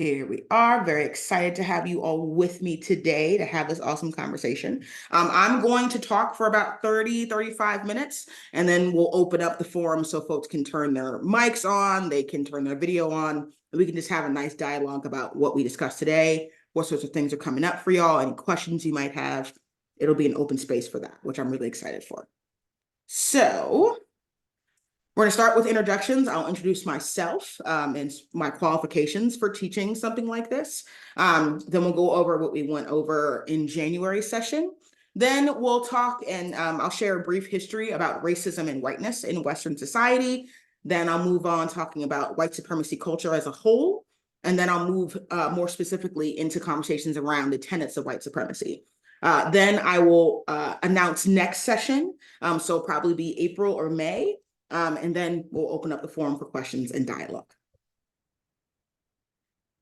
Here we are. Very excited to have you all with me today to have this awesome conversation. I'm going to talk for about 35 minutes, and then we'll open up the forum so folks can turn their mics on, they can turn their video on, and we can just have a nice dialogue about what we discussed today, what sorts of things are coming up for y'all, any questions you might have. It'll be an open space for that, which I'm really excited for. So we're going to start with introductions. I'll introduce myself and my qualifications for teaching something like this. Then we'll go over what we went over in January session. Then we'll talk and I'll share a brief history about racism and whiteness in Western society. Then I'll move on talking about white supremacy culture as a whole. And then I'll move more specifically into conversations around the tenets of white supremacy. Then I will announce next session. So it'll probably be April or May. And then we'll open up the forum for questions and dialogue.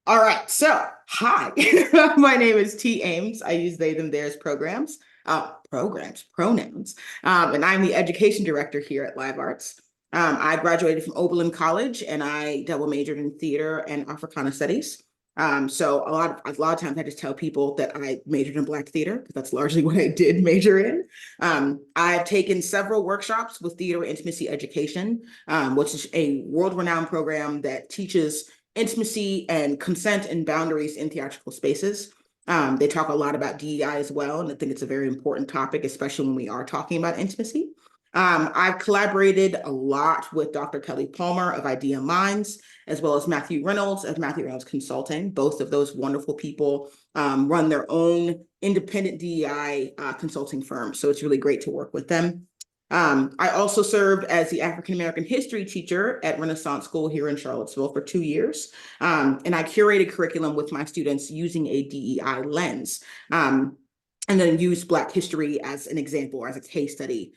All right, so hi, my name is T. Ames. I use they, them, theirs pronouns, and I'm the education director here at Live Arts. I graduated from Oberlin College and I double majored in theater and Africana studies. So a lot of times I just tell people that I majored in Black theater because that's largely what I did major in. I've taken several workshops with theater intimacy education, which is a world-renowned program that teaches intimacy and consent and boundaries in theatrical spaces. They talk a lot about DEI as well, and I think it's a very important topic, especially when we are talking about intimacy. I've collaborated a lot with Dr. Kelly Palmer of Idea Minds, as well as Matthew Reynolds of Matthew Reynolds Consulting. Both of those wonderful people run their own independent DEI consulting firm, so it's really great to work with them. I also served as the African American history teacher at Renaissance School here in Charlottesville for 2 years, and I curated curriculum with my students using a DEI lens. And then use Black history as an example, as a case study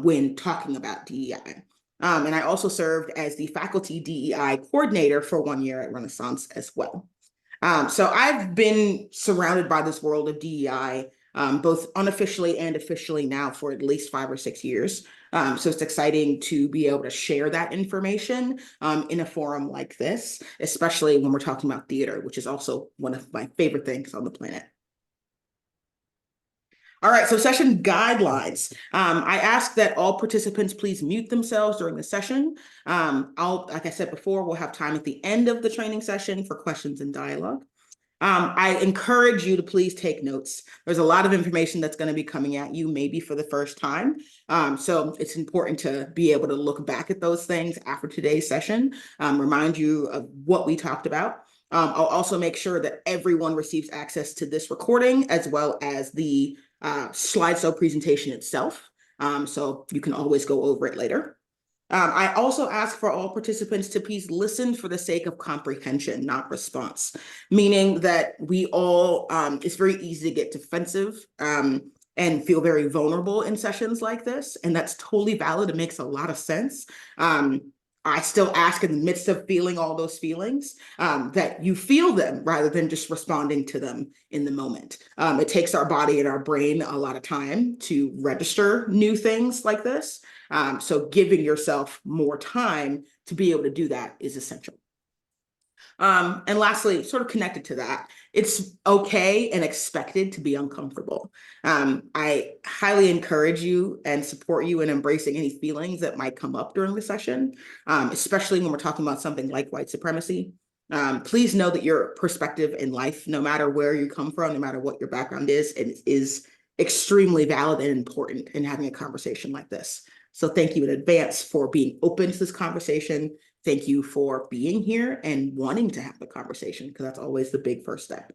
when talking about DEI. And I also served as the faculty DEI coordinator for 1 year at Renaissance as well. So I've been surrounded by this world of DEI, both unofficially and officially now for at least 5 or 6 years. So it's exciting to be able to share that information in a forum like this, especially when we're talking about theater, which is also one of my favorite things on the planet. All right, so session guidelines. I ask that all participants please mute themselves during the session. Like I said before, we'll have time at the end of the training session for questions and dialogue. I encourage you to please take notes. There's a lot of information that's going to be coming at you maybe for the first time. So it's important to be able to look back at those things after today's session, remind you of what we talked about. I'll also make sure that everyone receives access to this recording as well as the slideshow presentation itself. So you can always go over it later. I also ask for all participants to please listen for the sake of comprehension, not response, meaning that we all, it's very easy to get defensive and feel very vulnerable in sessions like this. And that's totally valid. It makes a lot of sense. I still ask in the midst of feeling all those feelings that you feel them rather than just responding to them in the moment. It takes our body and our brain a lot of time to register new things like this. So giving yourself more time to be able to do that is essential. And lastly, sort of connected to that, it's okay and expected to be uncomfortable. I highly encourage you and support you in embracing any feelings that might come up during the session, especially when we're talking about something like white supremacy. Please know that your perspective in life, no matter where you come from, no matter what your background is extremely valid and important in having a conversation like this. So thank you in advance for being open to this conversation. Thank you for being here and wanting to have the conversation, because that's always the big first step.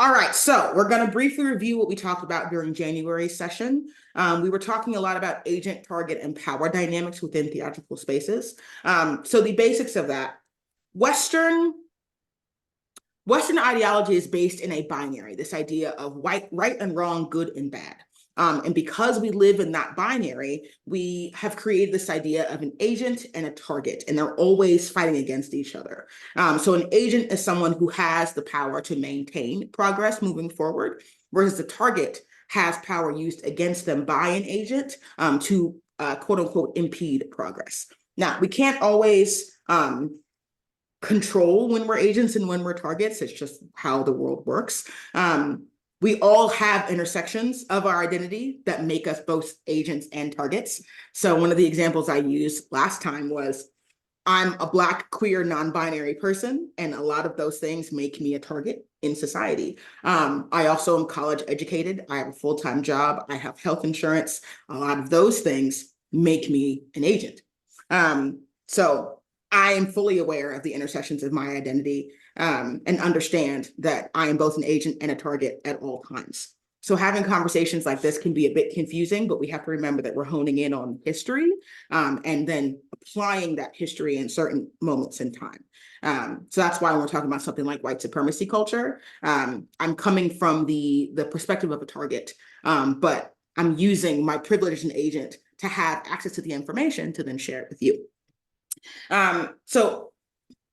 All right, so we're going to briefly review what we talked about during January's session. We were talking a lot about agent, target, and power dynamics within theatrical spaces. So the basics of that, Western ideology is based in a binary, this idea of right and wrong, good and bad. And because we live in that binary, we have created this idea of an agent and a target, and they're always fighting against each other. So an agent is someone who has the power to maintain progress moving forward, whereas the target has power used against them by an agent to quote unquote impede progress. Now, we can't always control when we're agents and when we're targets. It's just how the world works. We all have intersections of our identity that make us both agents and targets. So one of the examples I used last time was I'm a Black, queer, non-binary person, and a lot of those things make me a target in society. I also am college educated. I have a full-time job. I have health insurance. A lot of those things make me an agent. So I am fully aware of the intersections of my identity, and understand that I am both an agent and a target at all times. So having conversations like this can be a bit confusing, but we have to remember that we're honing in on history, and then applying that history in certain moments in time. So that's why when we're talking about something like white supremacy culture, I'm coming from the perspective of a target, but I'm using my privilege as an agent to have access to the information to then share it with you. So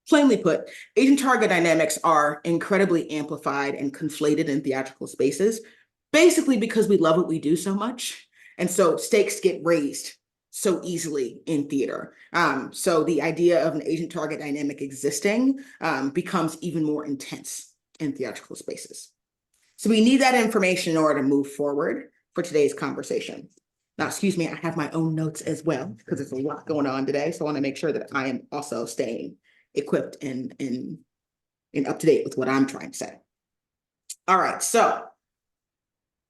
plainly put, agent target dynamics are incredibly amplified and conflated in theatrical spaces, basically because we love what we do so much. And so stakes get raised so easily in theater. So the idea of an agent target dynamic existing becomes even more intense in theatrical spaces. So we need that information in order to move forward for today's conversation. Now, excuse me, I have my own notes as well, because there's a lot going on today. So I want to make sure that I am also staying equipped and up to date with what I'm trying to say. All right, so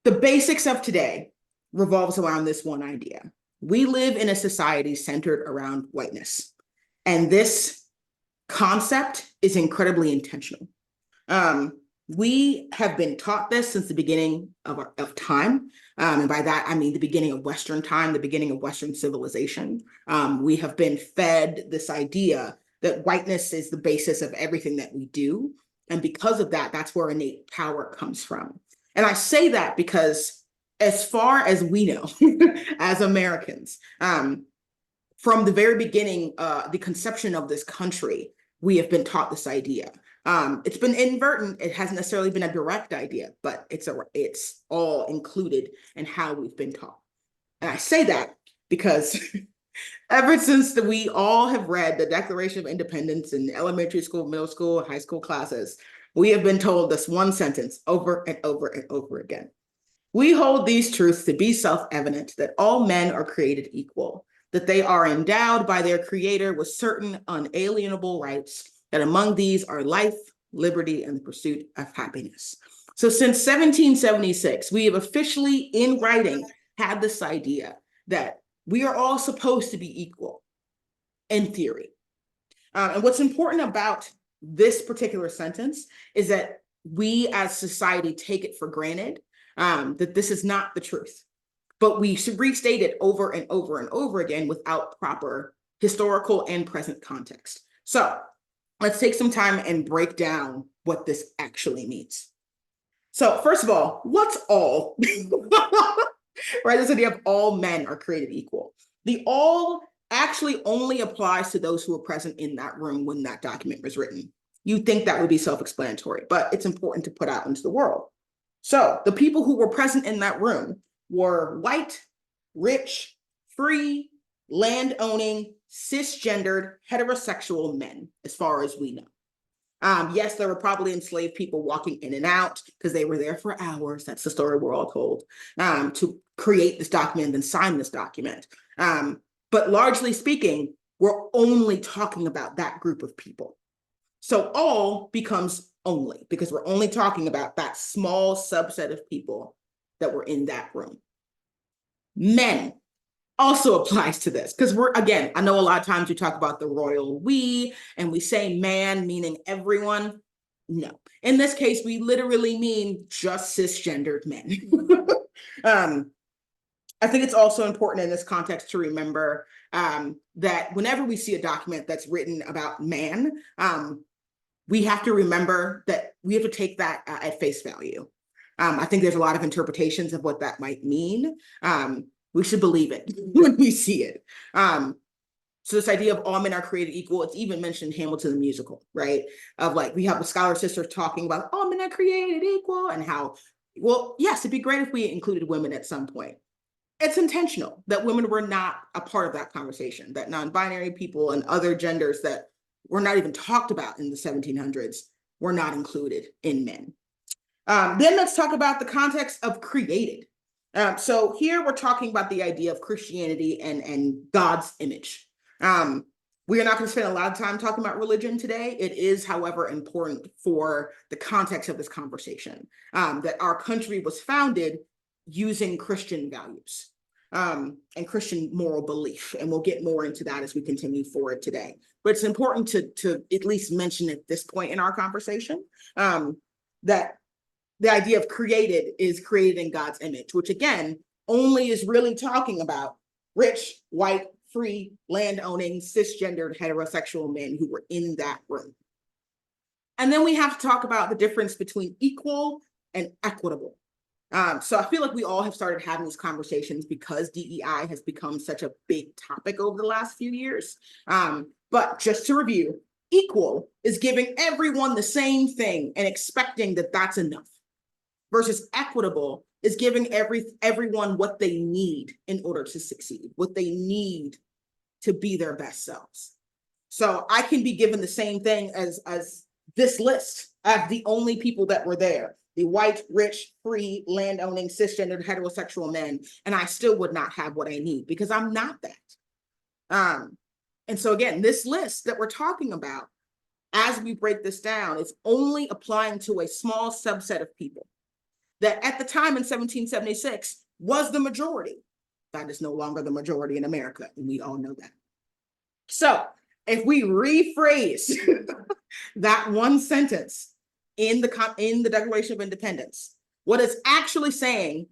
the basics of today revolves around this one idea. We live in a society centered around whiteness, and this concept is incredibly intentional. We have been taught this since the beginning of time. And by that, I mean the beginning of Western time, the beginning of Western civilization. We have been fed this idea that whiteness is the basis of everything that we do. And because of that, that's where innate power comes from. And I say that because as far as we know, as Americans, from the very beginning, the conception of this country, we have been taught this idea. It's been inadvertent. It hasn't necessarily been a direct idea, but it's all included in how we've been taught. And I say that because ever since we all have read the Declaration of Independence in elementary school, middle school, high school classes, we have been told this one sentence over and over and over again. We hold these truths to be self-evident that all men are created equal, that they are endowed by their creator with certain unalienable rights, that among these are life, liberty, and the pursuit of happiness. So since 1776, we have officially in writing had this idea that we are all supposed to be equal in theory. And what's important about this particular sentence is that we as society take it for granted that this is not the truth. But we should restate it over and over and over again without proper historical and present context. So let's take some time and break down what this actually means. So first of all, what's all? Right, this idea of all men are created equal. The all actually only applies to those who were present in that room when that document was written. You'd think that would be self-explanatory, but it's important to put out into the world. So the people who were present in that room were white, rich, free, land-owning, cisgendered, heterosexual men, as far as we know. Yes, there were probably enslaved people walking in and out because they were there for hours. That's the story we're all told, to create this document and sign this document. But largely speaking, we're only talking about that group of people. So all becomes only, because we're only talking about that small subset of people that were in that room. Men also applies to this, because again, I know a lot of times we talk about the royal we, and we say man, meaning everyone. No, in this case, we literally mean just cisgendered men. I think it's also important in this context to remember that whenever we see a document that's written about man, we have to remember that we have to take that at face value. I think there's a lot of interpretations of what that might mean. We should believe it when we see it. So this idea of all men are created equal, it's even mentioned in Hamilton the musical, right? Of like, we have the scholar sisters talking about all men are created equal, and how, well, yes, it'd be great if we included women at some point. It's intentional that women were not a part of that conversation, that non-binary people and other genders that were not even talked about in the 1700s were not included in men. Then let's talk about the context of created. So here we're talking about the idea of Christianity and God's image. We are not going to spend a lot of time talking about religion today. It is, however, important for the context of this conversation, that our country was founded using Christian values and Christian moral belief. And we'll get more into that as we continue forward today. But it's important to at least mention at this point in our conversation that the idea of created is created in God's image, which again, only is really talking about rich, white, free, land-owning, cisgendered, heterosexual men who were in that room. And then we have to talk about the difference between equal and equitable. So I feel like we all have started having these conversations because DEI has become such a big topic over the last few years. But just to review, equal is giving everyone the same thing and expecting that that's enough. Versus equitable is giving everyone what they need in order to succeed, what they need to be their best selves. So I can be given the same thing as this list of the only people that were there, the white, rich, free, land-owning, cisgendered, heterosexual men, and I still would not have what I need because I'm not that. And so again, this list that we're talking about, as we break this down, is only applying to a small subset of people that at the time in 1776 was the majority. That is no longer the majority in America, and we all know that. So if we rephrase that one sentence in the Declaration of Independence, what it's actually saying,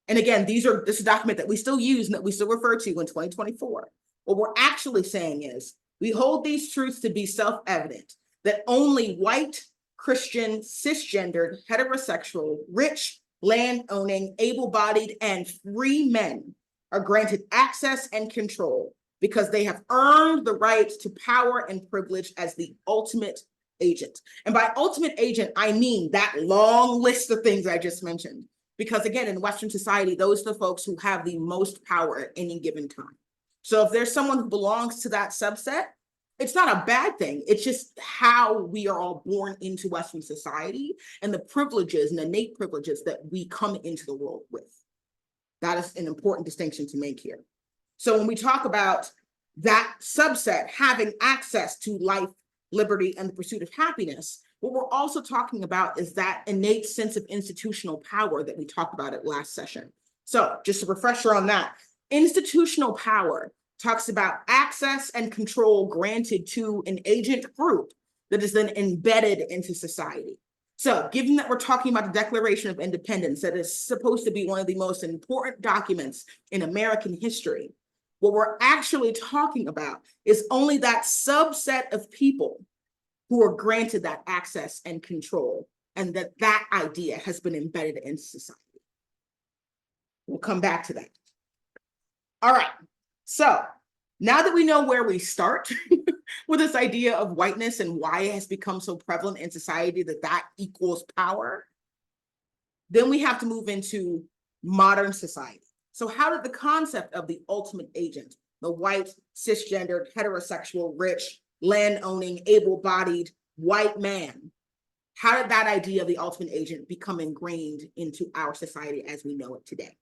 and again, this is a document that we still use and that we still refer to in 2024. What we're actually saying is, we hold these truths to be self-evident, that only white, Christian, cisgendered, heterosexual, rich, land-owning, able-bodied, and free men are granted access and control because they have earned the right to power and privilege as the ultimate agent. And by ultimate agent, I mean that long list of things I just mentioned. Because again, in Western society, those are the folks who have the most power at any given time. So if there's someone who belongs to that subset, it's not a bad thing. It's just how we are all born into Western society and the privileges and innate privileges that we come into the world with. That is an important distinction to make here. So when we talk about that subset having access to life, liberty, and the pursuit of happiness, what we're also talking about is that innate sense of institutional power that we talked about at last session. So just a refresher on that. Institutional power talks about access and control granted to an agent group that is then embedded into society. So given that we're talking about the Declaration of Independence, that is supposed to be one of the most important documents in American history, what we're actually talking about is only that subset of people who are granted that access and control, and that idea has been embedded in society. We'll come back to that. All right. So now that we know where we start with this idea of whiteness and why it has become so prevalent in society that equals power, then we have to move into modern society. So how did the concept of the ultimate agent, the white, cisgendered, heterosexual, rich, land-owning, able-bodied white man, how did that idea of the ultimate agent become ingrained into our society as we know it today?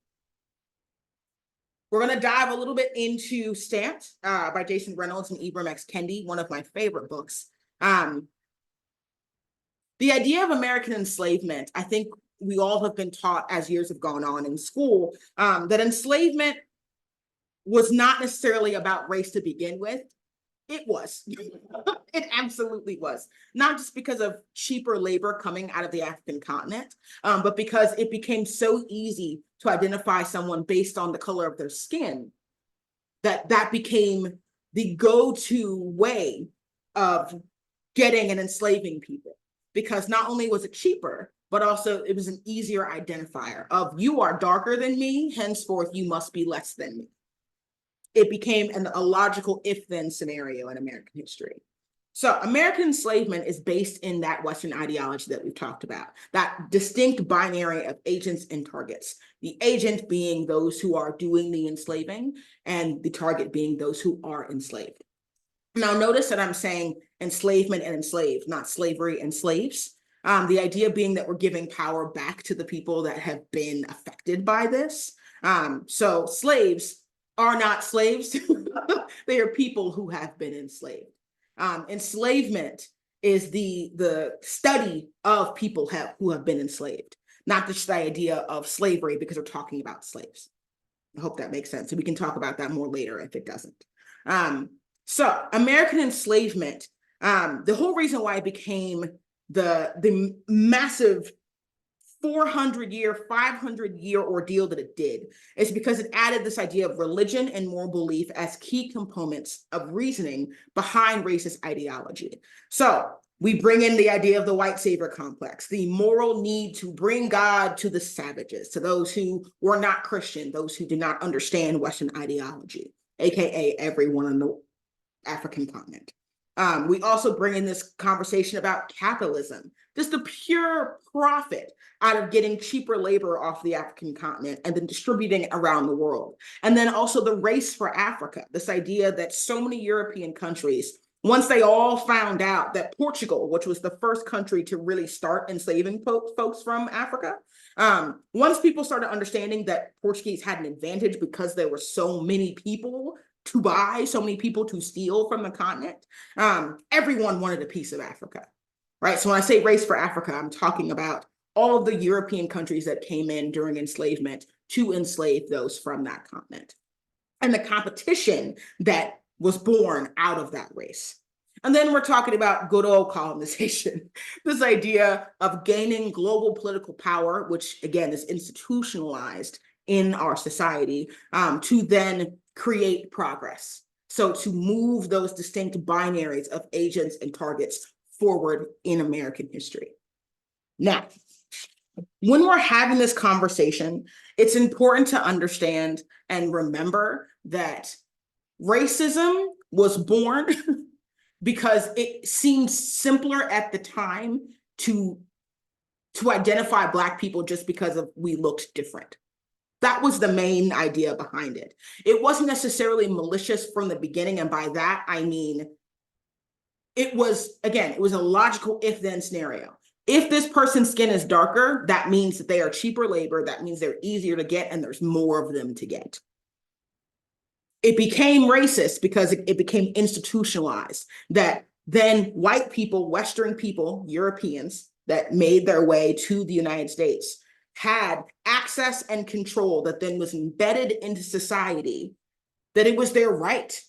We're going to dive a little bit into Stamped by Jason Reynolds and Ibram X. Kendi, one of my favorite books. The idea of American enslavement, I think we all have been taught as years have gone on in school, that enslavement was not necessarily about race to begin with. It was. It absolutely was. Not just because of cheaper labor coming out of the African continent, but because it became so easy to identify someone based on the color of their skin, that became the go-to way of getting and enslaving people. Because not only was it cheaper, but also it was an easier identifier of, you are darker than me, henceforth you must be less than me. It became a logical if-then scenario in American history. So American enslavement is based in that Western ideology that we've talked about, that distinct binary of agents and targets, the agent being those who are doing the enslaving and the target being those who are enslaved. Now, notice that I'm saying enslavement and enslaved, not slavery and slaves. The idea being that we're giving power back to the people that have been affected by this. So slaves are not slaves. They are people who have been enslaved. Enslavement is the study of people who have been enslaved, not just the idea of slavery because we're talking about slaves. I hope that makes sense. So we can talk about that more later if it doesn't. So American enslavement, the whole reason why it became the massive 400-year, 500-year ordeal that it did is because it added this idea of religion and moral belief as key components of reasoning behind racist ideology. So we bring in the idea of the white savior complex, the moral need to bring God to the savages, to those who were not Christian, those who did not understand Western ideology, aka everyone on the African continent. We also bring in this conversation about capitalism, just the pure profit out of getting cheaper labor off the African continent and then distributing it around the world. And then also the race for Africa, this idea that so many European countries, once they all found out that Portugal, which was the first country to really start enslaving folks from Africa, once people started understanding that Portuguese had an advantage because there were so many people to buy, so many people to steal from the continent, everyone wanted a piece of Africa, right? So when I say race for Africa, I'm talking about all of the European countries that came in during enslavement to enslave those from that continent, and the competition that was born out of that race. And then we're talking about good old colonization, this idea of gaining global political power, which again is institutionalized in our society, to then create progress. So to move those distinct binaries of agents and targets forward in American history. Now, when we're having this conversation, it's important to understand and remember that racism was born because it seemed simpler at the time to identify Black people just because we looked different. That was the main idea behind it. It wasn't necessarily malicious from the beginning. And by that, I mean, it was a logical if-then scenario. If this person's skin is darker, that means that they are cheaper labor. That means they're easier to get and there's more of them to get. It became racist because it became institutionalized, that then white people, Western people, Europeans that made their way to the United States had access and control that then was embedded into society, that it was their right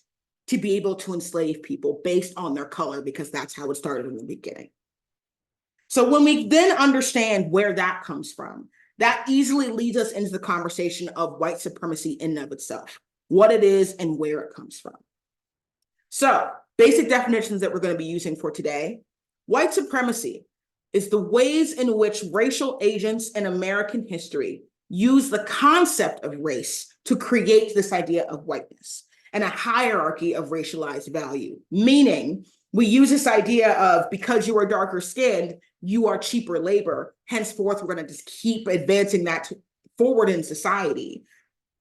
to be able to enslave people based on their color, because that's how it started in the beginning. So when we then understand where that comes from, that easily leads us into the conversation of white supremacy in and of itself, what it is and where it comes from. So basic definitions that we're going to be using for today: white supremacy is the ways in which racial agents in American history use the concept of race to create this idea of whiteness and a hierarchy of racialized value. Meaning, we use this idea of, because you are darker skinned, you are cheaper labor. Henceforth, we're going to just keep advancing that forward in society.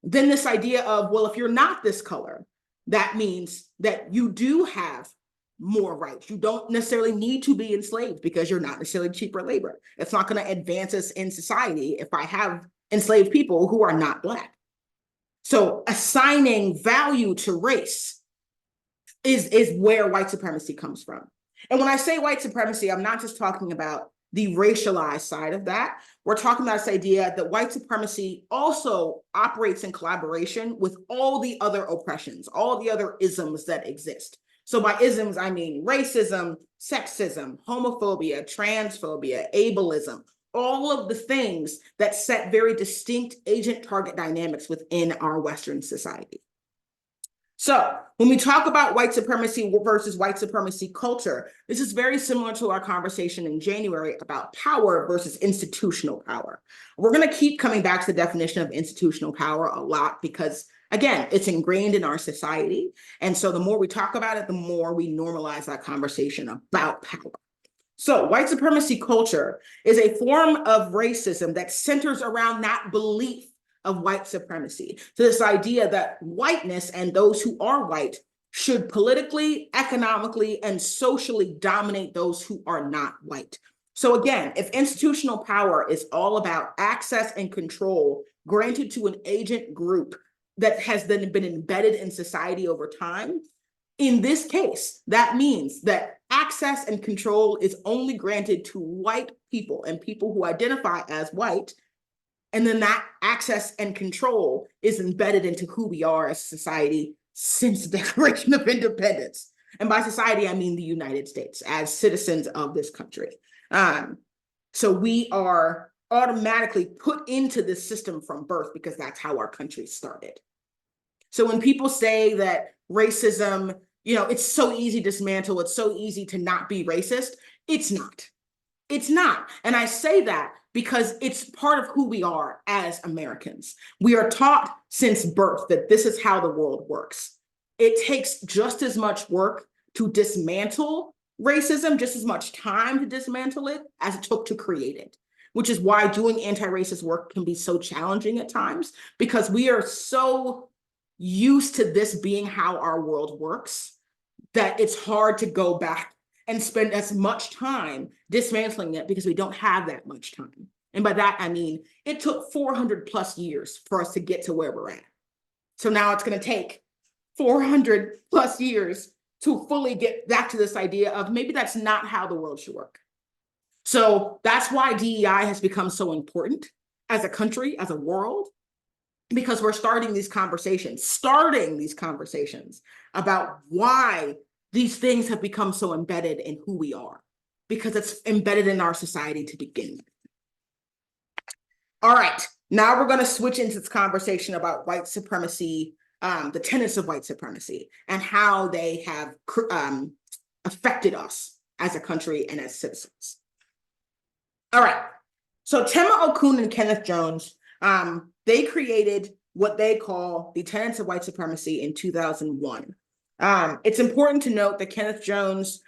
Then this idea of, well, if you're not this color, that means that you do have more rights. You don't necessarily need to be enslaved because you're not necessarily cheaper labor. It's not going to advance us in society if I have enslaved people who are not Black. So assigning value to race is where white supremacy comes from. And when I say white supremacy, I'm not just talking about the racialized side of that. We're talking about this idea that white supremacy also operates in collaboration with all the other oppressions, all the other isms that exist. So by isms, I mean racism, sexism, homophobia, transphobia, ableism, all of the things that set very distinct agent-target dynamics within our Western society. So when we talk about white supremacy versus white supremacy culture, this is very similar to our conversation in January about power versus institutional power. We're going to keep coming back to the definition of institutional power a lot because, again, it's ingrained in our society. And so the more we talk about it, the more we normalize that conversation about power. So white supremacy culture is a form of racism that centers around that belief of white supremacy. So this idea that whiteness and those who are white should politically, economically, and socially dominate those who are not white. So again, if institutional power is all about access and control granted to an agent group that has then been embedded in society over time, in this case, that means that access and control is only granted to white people and people who identify as white. And then that access and control is embedded into who we are as a society since the Declaration of Independence. And by society, I mean the United States as citizens of this country. So we are automatically put into this system from birth because that's how our country started. So when people say that racism, it's so easy to dismantle, it's so easy to not be racist, it's not. It's not. And I say that because it's part of who we are as Americans. We are taught since birth that this is how the world works. It takes just as much work to dismantle racism, just as much time to dismantle it as it took to create it, which is why doing anti-racist work can be so challenging at times, because we are so used to this being how our world works that it's hard to go back and spend as much time dismantling it because we don't have that much time. And by that, I mean, it took 400 plus years for us to get to where we're at. So now it's going to take 400 plus years to fully get back to this idea of maybe that's not how the world should work. So that's why DEI has become so important as a country, as a world, because we're starting these conversations about why these things have become so embedded in who we are, because it's embedded in our society to begin with. All right, now we're going to switch into this conversation about white supremacy, the tenets of white supremacy, and how they have affected us as a country and as citizens. All right, so Tema Okun and Kenneth Jones, they created what they call the tenets of white supremacy in 2001. It's important to note that Kenneth Jones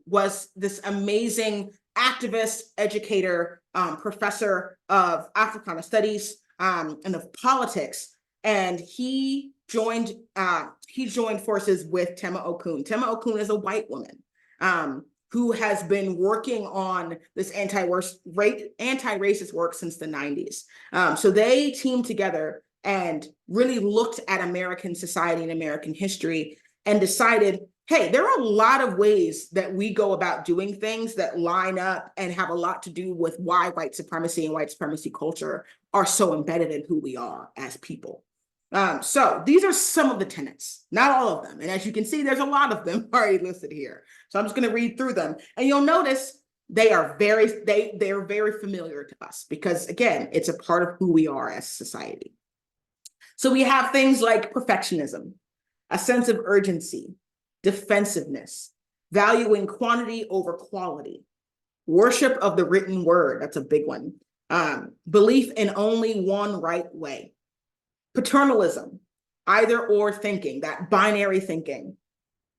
was this amazing activist, educator, professor of Africana studies and of politics, and he joined forces with Tema Okun. Tema Okun is a white woman who has been working on this anti-racist work since the 90s. So they teamed together and really looked at American society and American history and decided, hey, there are a lot of ways that we go about doing things that line up and have a lot to do with why white supremacy and white supremacy culture are so embedded in who we are as people. So these are some of the tenets, not all of them. And as you can see, there's a lot of them already listed here. So I'm just going to read through them. And you'll notice they're very familiar to us because, again, it's a part of who we are as a society. So we have things like perfectionism, a sense of urgency, defensiveness, valuing quantity over quality, worship of the written word, that's a big one, belief in only one right way, paternalism, either or thinking, that binary thinking,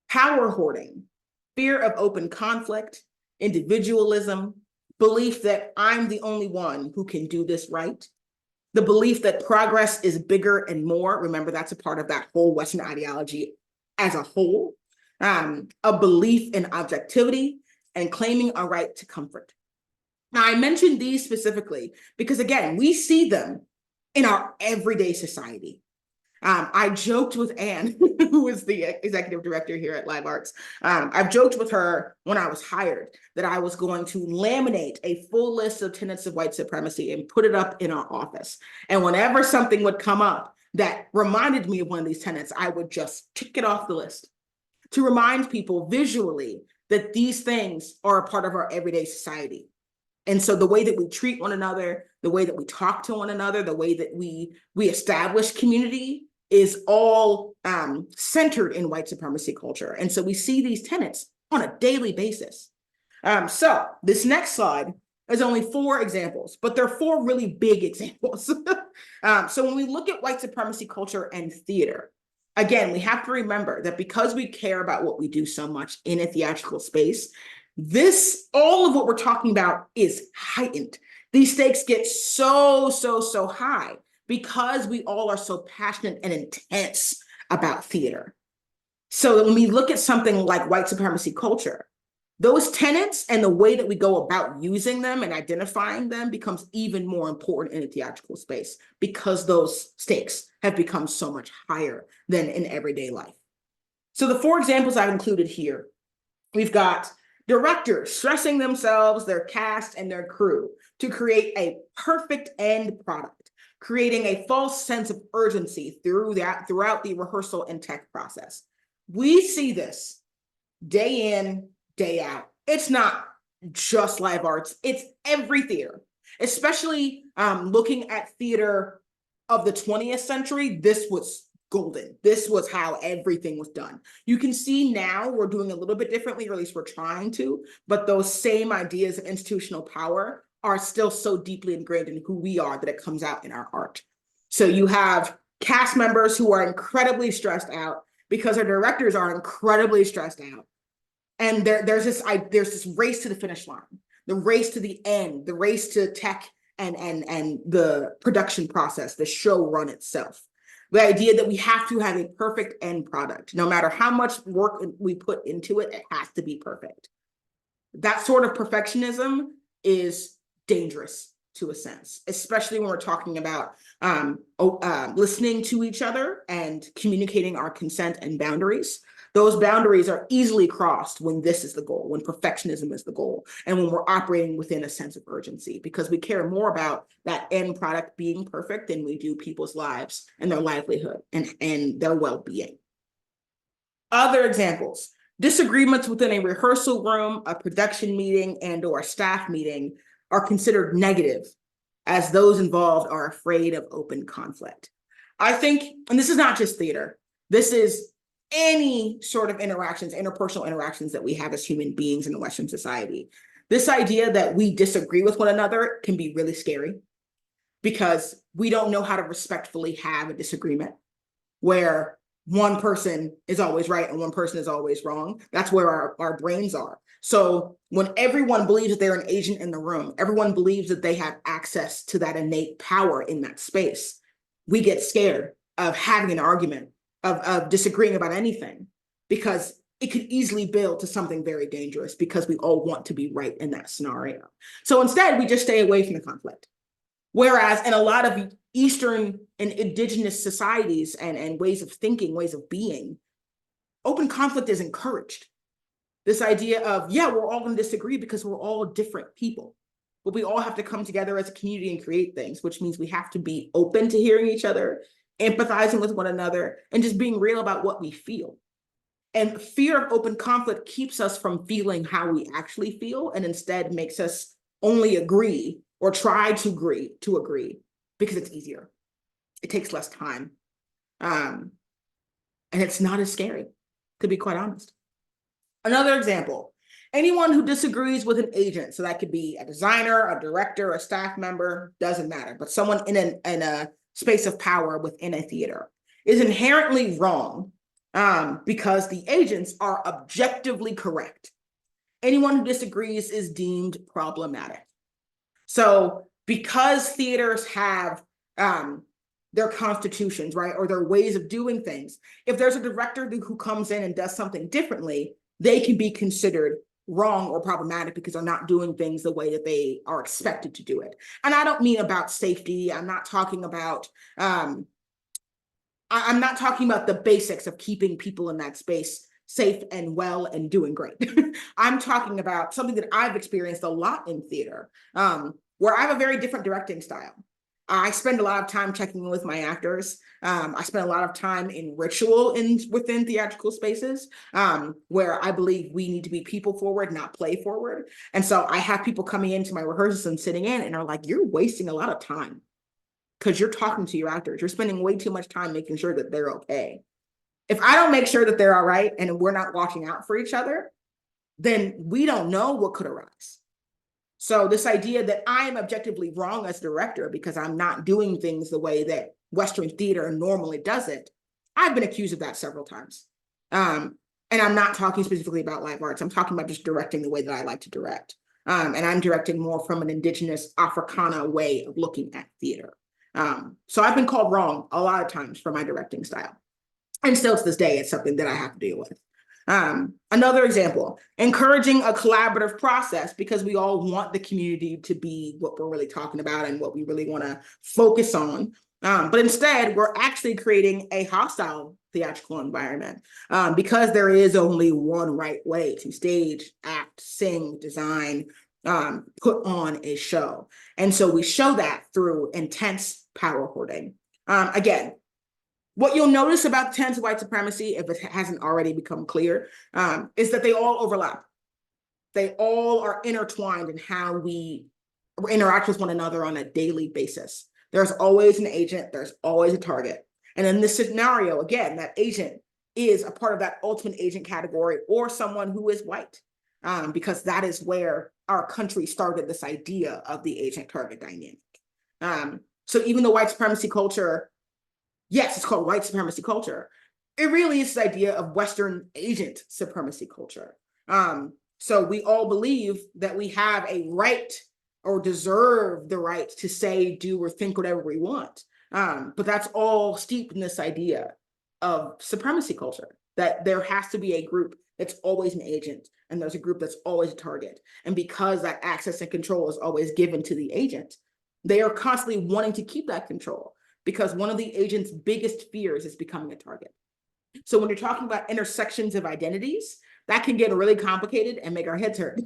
power hoarding, fear of open conflict, individualism, belief that I'm the only one who can do this right, the belief that progress is bigger and more. Remember, that's a part of that whole Western ideology as a whole, a belief in objectivity, and claiming a right to comfort. Now, I mentioned these specifically because, again, we see them in our everyday society. I joked with Anne, who is the executive director here at Live Arts. I've joked with her when I was hired that I was going to laminate a full list of tenets of white supremacy and put it up in our office. And whenever something would come up that reminded me of one of these tenets, I would just tick it off the list to remind people visually that these things are a part of our everyday society. And so the way that we treat one another, the way that we talk to one another, the way that we establish community is all centered in white supremacy culture. And so we see these tenets on a daily basis. So this next slide is only 4 examples, but they're 4 really big examples. So when we look at white supremacy culture and theater, again, we have to remember that because we care about what we do so much in a theatrical space, all of what we're talking about is heightened. These stakes get so high because we all are so passionate and intense about theater. So that when we look at something like white supremacy culture, those tenets and the way that we go about using them and identifying them becomes even more important in a theatrical space because those stakes have become so much higher than in everyday life. So the 4 examples I've included here, we've got directors stressing themselves, their cast, and their crew to create a perfect end product, creating a false sense of urgency throughout the rehearsal and tech process. We see this day in, day out. It's not just live arts, it's every theater, especially looking at theater of the 20th century. This was golden. This was how everything was done. You can see now we're doing a little bit differently, or at least we're trying to, but those same ideas of institutional power are still so deeply ingrained in who we are that it comes out in our art. So you have cast members who are incredibly stressed out because our directors are incredibly stressed out. And there's this race to the finish line, the race to the end, the race to tech and the production process, the show run itself. The idea that we have to have a perfect end product, no matter how much work we put into it, it has to be perfect. That sort of perfectionism is dangerous to a sense, especially when we're talking about listening to each other and communicating our consent and boundaries. Those boundaries are easily crossed when this is the goal, when perfectionism is the goal, and when we're operating within a sense of urgency, because we care more about that end product being perfect than we do people's lives and their livelihood and their well-being. Other examples: disagreements within a rehearsal room, a production meeting, and/or a staff meeting are considered negative, as those involved are afraid of open conflict. I think, and this is not just theater, this is any sort of interactions, interpersonal interactions that we have as human beings in Western society. This idea that we disagree with one another can be really scary because we don't know how to respectfully have a disagreement where one person is always right and one person is always wrong. That's where our brains are. So when everyone believes that they're an agent in the room, everyone believes that they have access to that innate power in that space, we get scared of having an argument, of disagreeing about anything, because it could easily build to something very dangerous because we all want to be right in that scenario. So instead, we just stay away from the conflict. Whereas in a lot of Eastern and indigenous societies and ways of thinking, ways of being, open conflict is encouraged. This idea of, yeah, we're all going to disagree because we're all different people, but we all have to come together as a community and create things, which means we have to be open to hearing each other, empathizing with one another, and just being real about what we feel. And fear of open conflict keeps us from feeling how we actually feel, and instead makes us only agree or try to agree because it's easier. It takes less time. And it's not as scary, to be quite honest. Another example: anyone who disagrees with an agent, so that could be a designer, a director, a staff member, doesn't matter, but someone in a space of power within a theater, is inherently wrong because the agents are objectively correct. Anyone who disagrees is deemed problematic. So because theaters have their constitutions, right, or their ways of doing things, if there's a director who comes in and does something differently, they can be considered wrong or problematic because they're not doing things the way that they are expected to do it. And I don't mean about safety. I'm not talking about I'm not talking about the basics of keeping people in that space safe and well and doing great. I'm talking about something that I've experienced a lot in theater, where I have a very different directing style. I spend a lot of time checking in with my actors. I spend a lot of time in ritual within theatrical spaces, where I believe we need to be people forward, not play forward. And so I have people coming into my rehearsals and sitting in and are like, you're wasting a lot of time because you're talking to your actors. You're spending way too much time making sure that they're okay. If I don't make sure that they're all right and we're not watching out for each other, then we don't know what could arise. So this idea that I am objectively wrong as director because I'm not doing things the way that Western theater normally does it, I've been accused of that several times. And I'm not talking specifically about live arts. I'm talking about just directing the way that I like to direct. And I'm directing more from an indigenous Africana way of looking at theater. So I've been called wrong a lot of times for my directing style. And still to this day, it's something that I have to deal with. Another example, encouraging a collaborative process, because we all want the community to be what we're really talking about and what we really want to focus on. But instead, we're actually creating a hostile theatrical environment, because there is only one right way to stage, act, sing, design, put on a show. And so we show that through intense power hoarding. Again, what you'll notice about the tenets of white supremacy, if it hasn't already become clear, is that they all overlap. They all are intertwined in how we interact with one another on a daily basis. There's always an agent, there's always a target. And in this scenario, again, that agent is a part of that ultimate agent category, or someone who is white, because that is where our country started this idea of the agent target dynamic. So even the white supremacy culture, yes, it's called white supremacy culture, it really is this idea of Western agent supremacy culture. So we all believe that we have a right or deserve the right to say, do, or think whatever we want. But that's all steeped in this idea of supremacy culture, that there has to be a group that's always an agent, and there's a group that's always a target. And because that access and control is always given to the agent, they are constantly wanting to keep that control, because one of the agent's biggest fears is becoming a target. So when you're talking about intersections of identities, that can get really complicated and make our heads hurt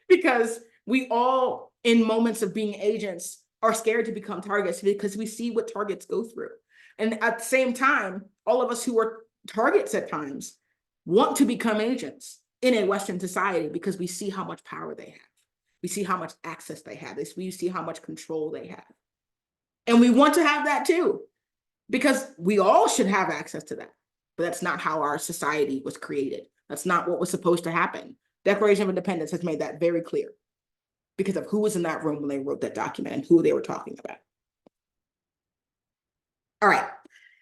because we all, in moments of being agents, are scared to become targets because we see what targets go through. And at the same time, all of us who are targets at times want to become agents in a Western society because we see how much power they have. We see how much access they have. We see how much control they have. And we want to have that too, because we all should have access to that. But that's not how our society was created. That's not what was supposed to happen. Declaration of Independence has made that very clear because of who was in that room when they wrote that document and who they were talking about. All right,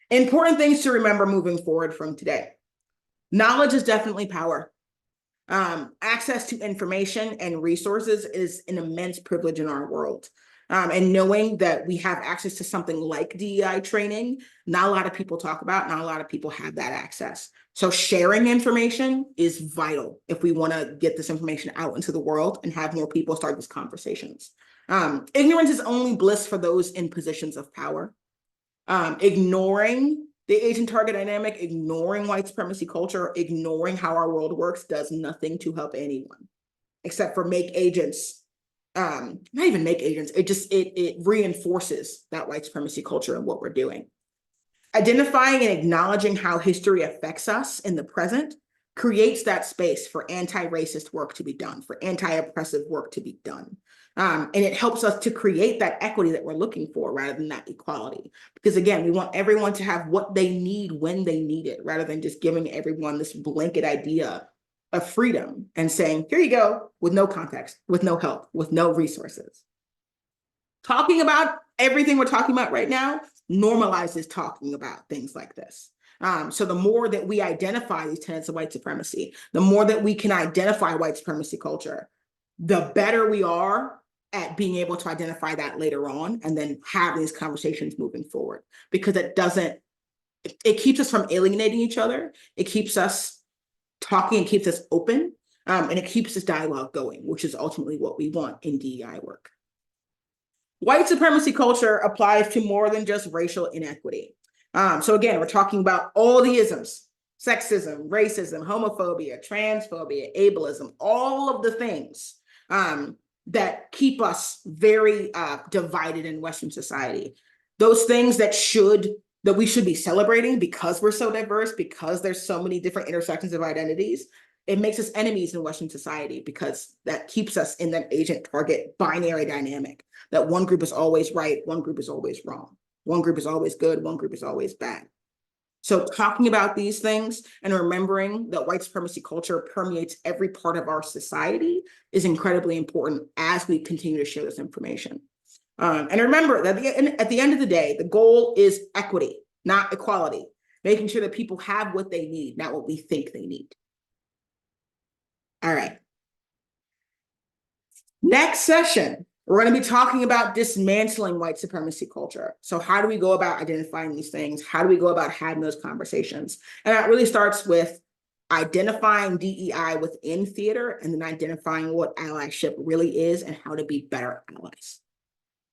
important things to remember moving forward from today. Knowledge is definitely power. Access to information and resources is an immense privilege in our world. And knowing that we have access to something like DEI training, not a lot of people talk about, not a lot of people have that access. So sharing information is vital if we want to get this information out into the world and have more people start these conversations. Ignorance is only bliss for those in positions of power. Ignoring the agent target dynamic, ignoring white supremacy culture, ignoring how our world works does nothing to help anyone except for make agents, not even make agents, it reinforces that white supremacy culture and what we're doing. Identifying and acknowledging how history affects us in the present creates that space for anti-racist work to be done, for anti-oppressive work to be done. And it helps us to create that equity that we're looking for rather than that equality. Because again, we want everyone to have what they need when they need it, rather than just giving everyone this blanket idea of freedom and saying, here you go, with no context, with no help, with no resources. Talking about everything we're talking about right now normalizes talking about things like this. So the more that we identify these tenets of white supremacy, the more that we can identify white supremacy culture, the better we are at being able to identify that later on and then have these conversations moving forward, because it keeps us from alienating each other. It keeps us talking, it keeps us open, and it keeps this dialogue going, which is ultimately what we want in DEI work. White supremacy culture applies to more than just racial inequity. So again, we're talking about all the isms: sexism, racism, homophobia, transphobia, ableism, all of the things that keep us very divided in Western society. Those things that we should be celebrating because we're so diverse, because there's so many different intersections of identities. It makes us enemies in Western society because that keeps us in that agent target binary dynamic, that one group is always right, one group is always wrong. One group is always good, one group is always bad. So talking about these things and remembering that white supremacy culture permeates every part of our society is incredibly important as we continue to share this information. And remember that at the end of the day, the goal is equity, not equality, making sure that people have what they need, not what we think they need. All right. Next session, We're going to be talking about dismantling white supremacy culture. So how do we go about identifying these things? How do we go about having those conversations? And that really starts with identifying DEI within theater and then identifying what allyship really is and how to be better allies.